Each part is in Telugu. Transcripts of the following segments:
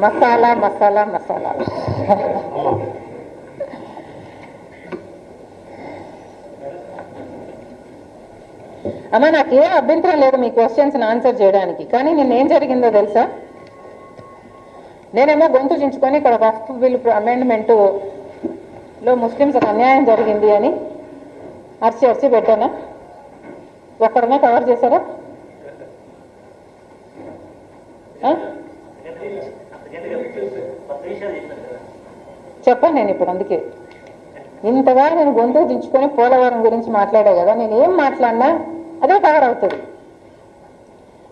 మసాలా మసాలా మసాలా. అమ్మ నాకేం అభ్యంతరం లేదు మీ క్వశ్చన్స్ ఆన్సర్ చేయడానికి, కానీ నిన్నేం జరిగిందో తెలుసా? నేనేమో గొంతు చించుకొని ఇక్కడ వక్ఫ్ బిల్ అమెండ్మెంట్లో ముస్లిమ్స్కి అన్యాయం జరిగింది అని అరిచి పెట్టానా? ఒక్కడన్నా కవర్ చేశారా? చెప్పాను నేను ఇప్పుడు. అందుకే ఇంతగా నేను గొంతు దించుకొని పోలవరం గురించి మాట్లాడా కదా, నేను ఏం మాట్లాడినా అదే కవర్ అవుతుంది.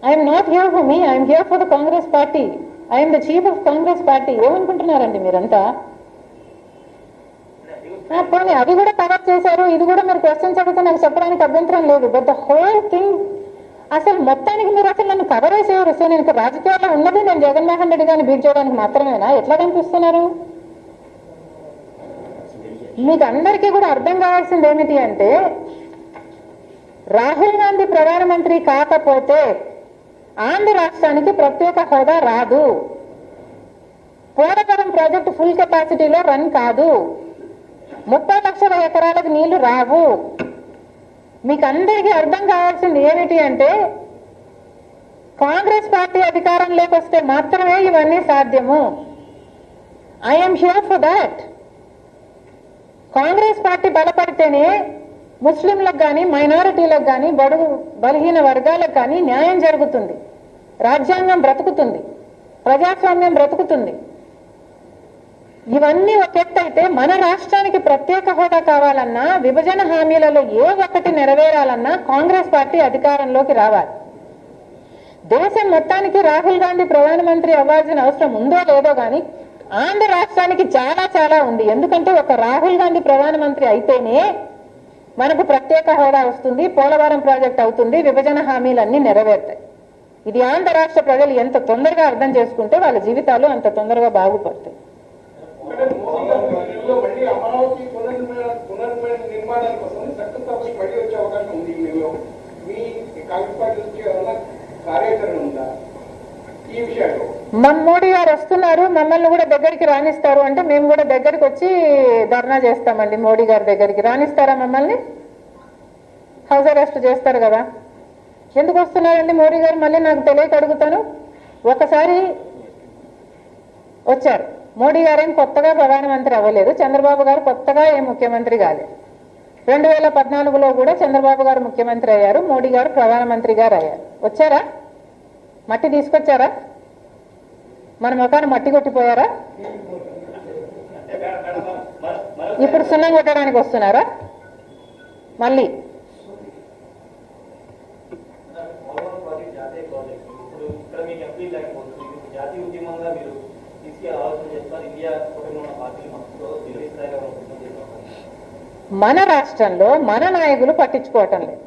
I'm not here for me, I'm here for the Congress party. I'm the chief of Congress party. ఏమనుకుంటున్నారండి మీరంతా? పోనీ అది కూడా కవర్ చేశారు, ఇది కూడా మీరు క్వశ్చన్స్ అడిగితే నాకు చెప్పడానికి అభ్యంతరం లేదు. బట్ ద హోల్ థింగ్ అసలు మొత్తానికి మీరు అసలు నన్ను కవర్ చేసేవారు. సో నేను రాజకీయాల్లో ఉన్నది నేను జగన్మోహన్ రెడ్డి గారిని బీట్ చేయడానికి మాత్రమేనా? ఎట్లా కనిపిస్తున్నారు? మీకు అందరికీ కూడా అర్థం కావాల్సింది ఏమిటి అంటే, రాహుల్ గాంధీ ప్రధానమంత్రి కాకపోతే ఆంధ్ర రాష్ట్రానికి ప్రత్యేక హోదా రాదు, పోలవరం ప్రాజెక్టు ఫుల్ కెపాసిటీలో రన్ కాదు, 30 లక్షల ఎకరాలకు నీళ్లు రావు. మీకు అందరికీ అర్థం కావాల్సింది ఏమిటి అంటే, కాంగ్రెస్ పార్టీ అధికారంలోకి వస్తే మాత్రమే ఇవన్నీ సాధ్యము. I'm here for that. Congress party బలపడితేనే ముస్లింలకు కానీ, మైనారిటీలకు కానీ, బడుగు బలహీన వర్గాలకు కానీ న్యాయం జరుగుతుంది, రాజ్యాంగం బ్రతుకుతుంది, ప్రజాస్వామ్యం బ్రతుకుతుంది. ఇవన్నీ ఒక ఎత్తైతే మన రాష్ట్రానికి ప్రత్యేక హోదా కావాలన్నా, విభజన హామీలలో ఏ ఒక్కటి నెరవేరాలన్నా కాంగ్రెస్ పార్టీ అధికారంలోకి రావాలి. దేశం మొత్తానికి రాహుల్ గాంధీ ప్రధానమంత్రి అవ్వాల్సిన అవసరం ఉందో లేదో కానీ ఆంధ్ర రాష్ట్రానికి చాలా చాలా ఉంది. ఎందుకంటే ఒక రాహుల్ గాంధీ ప్రధానమంత్రి అయితేనే మనకు ప్రత్యేక హోదా వస్తుంది, పోలవరం ప్రాజెక్ట్ అవుతుంది, విభజన హామీలన్నీ నెరవేరుతాయి. ఇది ఆంధ్ర రాష్ట్ర ప్రజలు ఎంత తొందరగా అర్థం చేసుకుంటే వాళ్ళ జీవితాలు అంత తొందరగా బాగుపడతాయి. మోడీ గారు వస్తున్నారు, మమ్మల్ని కూడా దగ్గరికి రాణిస్తారు అంటే మేము కూడా దగ్గరికి వచ్చి ధర్నా చేస్తామండి. మోడీ గారి దగ్గరికి రాణిస్తారా మమ్మల్ని? హౌస్ అరెస్ట్ చేస్తారు కదా. ఎందుకు వస్తున్నారండి మోడీ గారు? మళ్ళీ నాకు తెలియక అడుగుతాను. ఒకసారి వచ్చారు, మోడీ గారు ఏం కొత్తగా ప్రధానమంత్రి అవ్వలేదు, చంద్రబాబు గారు కొత్తగా ఏం ముఖ్యమంత్రి కాలేదు. 2014లో కూడా చంద్రబాబు గారు ముఖ్యమంత్రి అయ్యారు, మోడీ గారు ప్రధానమంత్రి గారు అయ్యారు. వచ్చారా? మట్టి తీసుకొచ్చారా? మన ముఖాన్ని మట్టి కొట్టిపోయారా? ఇప్పుడు సున్నం కొట్టడానికి వస్తున్నారా మళ్ళీ? మన రాష్ట్రంలో మన నాయకులు పట్టించుకోవటం లేదు.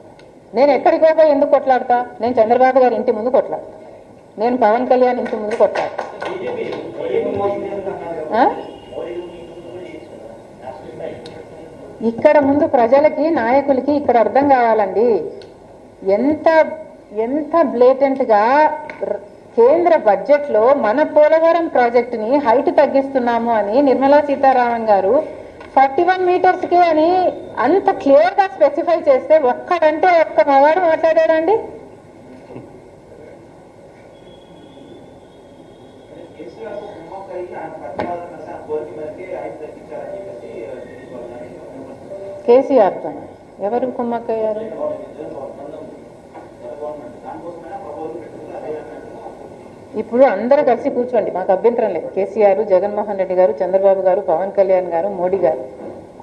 నేను ఎక్కడికో పోయి ఎందుకు కొట్లాడతా? నేను చంద్రబాబు గారి ఇంటి ముందు కొట్లాడతా, నేను పవన్ కళ్యాణ్ ఇంటి ముందు కొట్లాడతా. ఇక్కడ ముందు ప్రజలకి, నాయకులకి ఇక్కడ అర్థం కావాలండి. ఎంత ఎంత బ్లేటెంట్ గా కేంద్ర బడ్జెట్ లో మన పోలవరం ప్రాజెక్టుని హైట్ తగ్గిస్తున్నాము అని నిర్మలా సీతారామన్ గారు 41 మీటర్స్కి అని అంత క్లియర్ గా స్పెసిఫై చేస్తే ఒక్కడంటే ఒక్క మగాడు మాట్లాడాడండి? కేసీఆర్ తో ఎవరు కుమ్మక్కయ్యారు? ఇప్పుడు అందరూ కలిసి కూర్చోండి, మాకు అభ్యంతరం లేదు. కేసీఆర్, జగన్మోహన్ రెడ్డి గారు, చంద్రబాబు గారు, పవన్ కళ్యాణ్ గారు, మోడీ గారు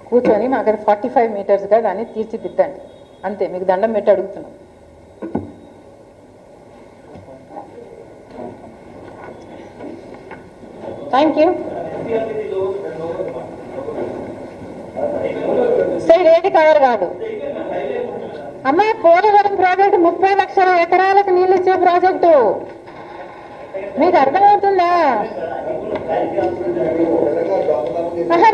కూర్చొని మాకు 45 మీటర్స్గా దాన్ని తీర్చిదిద్దండి. అంతే, మీకు దండం పెట్టి అడుగుతున్నాం. Thank you. సరే, ఏది కవర్ కాదు అమ్మా. పోలవరం ప్రాజెక్టు 30 లక్షల ఎకరాలకు నీళ్ళు ఇచ్చే ప్రాజెక్టు. మీకు అర్థమవుతుందా?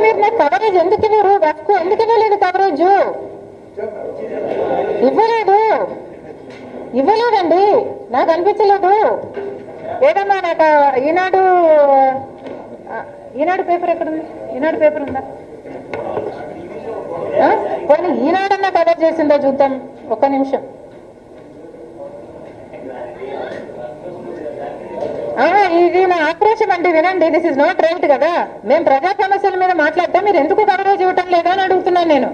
మీరు నాకు కవరేజ్ ఎందుకు ఇవ్వరు? వక్కు ఎందుకు ఇవ్వలేదు? కవరేజ్ ఇవ్వలేదండి, నాకు అనిపించలేదు. ఏదమ్మా నాకు ఈనాడు పేపర్ ఎక్కడుంది? ఈనాడు పేపర్ ఉందా? కొన్ని ఈనాడన్నా కవర్ చేసిందో చూద్దాం. ఒక్క నిమిషం. ఇది నా ఆక్రోశం అండి, వినండి. దిస్ ఇస్ నాట్ రైట్ కదా. మేము ప్రజా సమస్యల మీద మాట్లాడితే మీరు ఎందుకు కవరేజ్ ఇవ్వటం లేదా అని అడుగుతున్నాను నేను.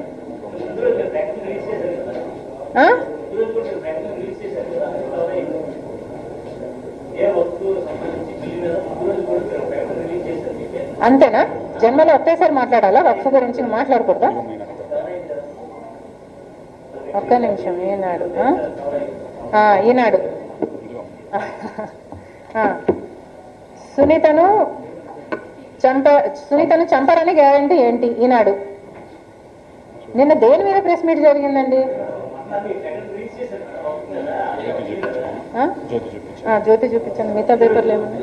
అంతేనా? జన్మలో ఒకేసారి మాట్లాడాలా? వక్ఫ్ గురించి మాట్లాడకూడదా? ఒక్క నిమిషం. ఈనాడు సునీతను చంపరని గ్యారంటీ ఏంటి? ఈనాడు నిన్న దేని మీద ప్రెస్ మీట్ జరిగిందండి? జ్యోతి చూపించండి. మిగతా పేపర్లు ఏమన్నా?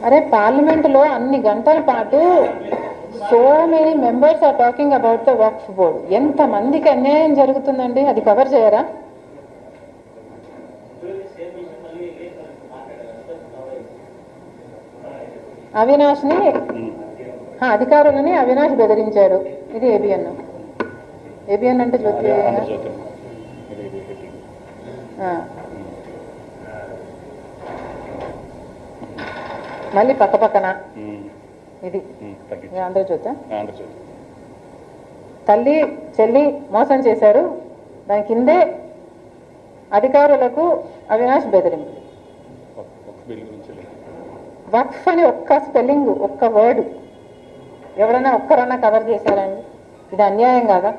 అరే పార్లమెంటులో అన్ని గంటల పాటు so many members are talking about the Waqf board. ఎంత మందికి అన్యాయం జరుగుతుందండి, అది కవర్ చేయరా? అవినాష్ని అధికారులని అవినాష్ బెదిరించాడు. ఇది ఏబిఎన్ అంటే జ్యోతి. మళ్ళీ పక్క పక్కన ఇది ఆంధ్రజ్యోతి. తల్లి చెల్లి మోసం చేశారు, దాని కిందే అధికారులకు అవినాష్ బెదిరింపు. వక్ఫ్ అని ఒక్క స్పెల్లింగ్, ఒక్క వర్డ్ ఎవరైనా ఒక్కరన్నా కవర్ చేశారండి? ఇది అన్యాయం కాదా?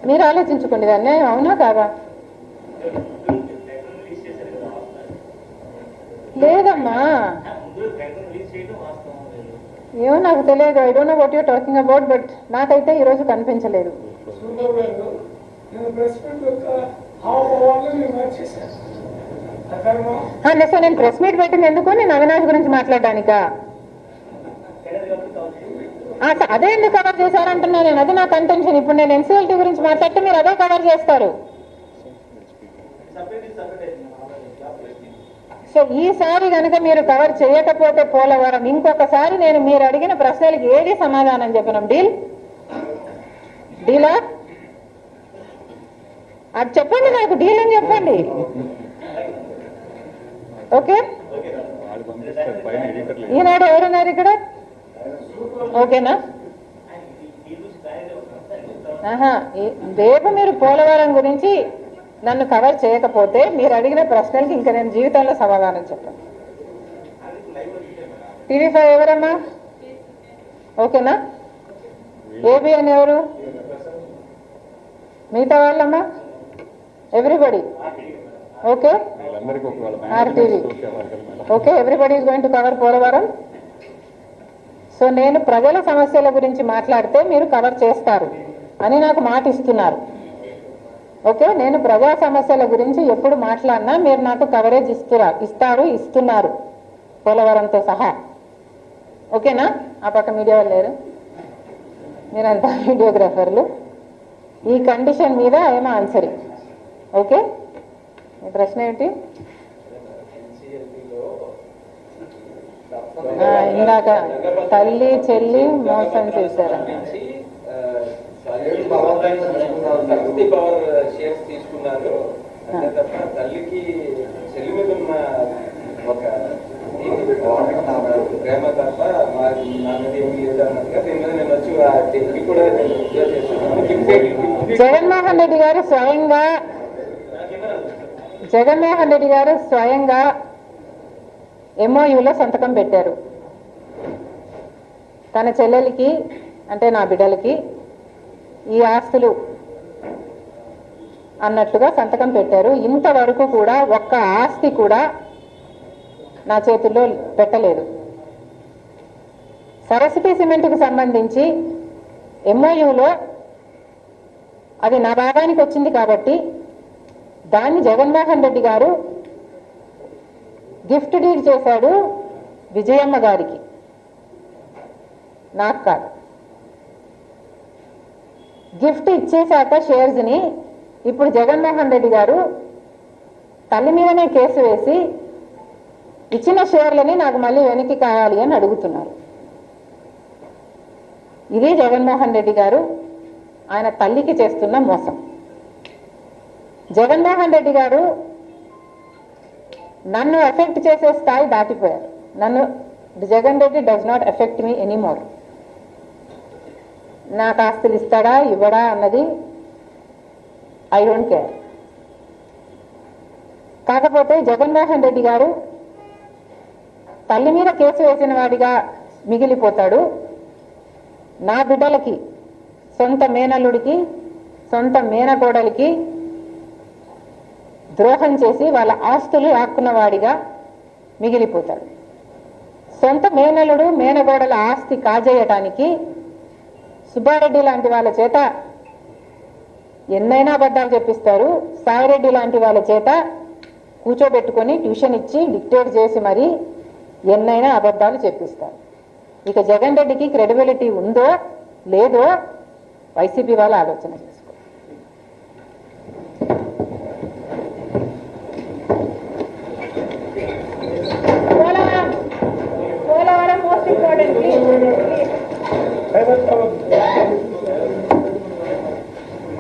మీరు ఆలోచించుకోండి, ఇది అన్యాయం అవునా కాదా? లేదమ్మా, ఏమో నాకు తెలియదు. I don't know what you are talking about, but నాకైతే ఈరోజు కనిపించలేదు. నేను ప్రెస్ మీట్ పెట్టింది ఎందుకు? నేను అవినాష్ గురించి మాట్లాడడానికా? అదే ఎందుకు కవర్ చేశారంటున్నా నేను. అది నా కంటెన్షన్. ఇప్పుడు నేను ఎన్సీఎల్టీ గురించి మాట్లాడితే మీరు అదే కవర్ చేస్తారు. సో ఈసారి కనుక మీరు కవర్ చేయకపోతే పోలవరం, ఇంకొకసారి నేను మీరు అడిగిన ప్రశ్నలకు ఏది సమాధానం చెప్పినాం? డీలా? అది చెప్పండి నాకు, డీల్ అని చెప్పండి. ఓకే, ఈనాడు ఎవరున్నారు ఇక్కడ? ఓకేనా? రేపు మీరు పోలవరం గురించి నన్ను కవర్ చేయకపోతే మీరు అడిగిన ప్రశ్నలకి ఇంకా నేను జీవితంలో సమాధానం చెప్పాను. టీవీ5 ఎవరమ్మా? ఓకేనా? ఏబిఎన్ ఎవరు? మిగతా వాళ్ళమ్మా? Everybody? Okay. RTV? Okay, everybody is going to cover Polavaram. So నేను ప్రజల సమస్యల గురించి మాట్లాడితే మీరు కవర్ చేస్తారు అని నాకు మాట ఇస్తున్నారు. ఓకే, నేను ప్రజా సమస్యల గురించి ఎప్పుడు మాట్లాడినా మీరు నాకు కవరేజ్ ఇస్తున్నారు పోలవరంతో సహా. ఓకేనా? ఆ పక్క మీడియా వాళ్ళు లేరు, మీరంతా వీడియోగ్రాఫర్లు. ఈ కండిషన్ మీద ఏమో ఆన్సరింగ్. ఓకే, మీ ప్రశ్న ఏంటి? ఇందాక తల్లి చెల్లి మోసం చేశారు. తల్లికి చెల్లి మీద ఉన్న ఒక ప్రేమ తప్ప నా మీద ఏమి లేదు అన్నట్టుగా దీని మీద నేను వచ్చి కూడా జగన్మోహన్ రెడ్డి గారు స్వయంగా MOUలో సంతకం పెట్టారు. తన చెల్లెలకి అంటే నా బిడ్డలకి ఈ ఆస్తులు అన్నట్టుగా సంతకం పెట్టారు. ఇంతవరకు కూడా ఒక్క ఆస్తి కూడా నా చేతుల్లో పెట్టలేదు. సరస్వతి సిమెంట్కి సంబంధించి MOUలో అది నా భాగానికి వచ్చింది కాబట్టి దాన్ని జగన్మోహన్ రెడ్డి గారు గిఫ్ట్ డీడ్ చేశాడు విజయమ్మ గారికి, నాకు కాదు. గిఫ్ట్ ఇచ్చేశాక షేర్స్ని ఇప్పుడు జగన్మోహన్ రెడ్డి గారు తల్లి మీదనే కేసు వేసి ఇచ్చిన షేర్లని నాకు మళ్ళీ వెనక్కి కావాలి అని అడుగుతున్నారు. ఇది జగన్మోహన్ రెడ్డి గారు ఆయన తల్లికి చేస్తున్న మోసం. జగన్మోహన్ రెడ్డి గారు నన్ను ఎఫెక్ట్ చేసే స్థాయి దాటిపోయారు. నన్ను Jagan Reddy does not effect me anymore. నాకు ఆస్తులు ఇస్తాడా ఇవ్వడా అన్నది ఐ డోంట్ కేర్. కాకపోతే జగన్మోహన్ రెడ్డి గారు తల్లి మీద కేసు వేసిన వాడిగా మిగిలిపోతాడు. నా బిడ్డలకి, సొంత మేనల్లుడికి, సొంత మేనగోడలకి ద్రోహం చేసి వాళ్ళ ఆస్తులు ఆక్కున్నవాడిగా మిగిలిపోతాడు. సొంత మేనల్లుడు మేనగోడల ఆస్తి కాజేయటానికి సుబ్బారెడ్డి లాంటి వాళ్ళ చేత ఎన్నైనా అబద్ధాలు చెప్పిస్తారు. సాయిరెడ్డి లాంటి వాళ్ళ చేత కూర్చోబెట్టుకొని ట్యూషన్ ఇచ్చి డిక్టేట్ చేసి మరి ఎన్నైనా అబద్ధాలు చెప్పిస్తారు. ఇక జగన్ రెడ్డికి క్రెడిబిలిటీ ఉందో లేదో వైసీపీ వాళ్ళు ఆలోచన చేసుకోవాలి.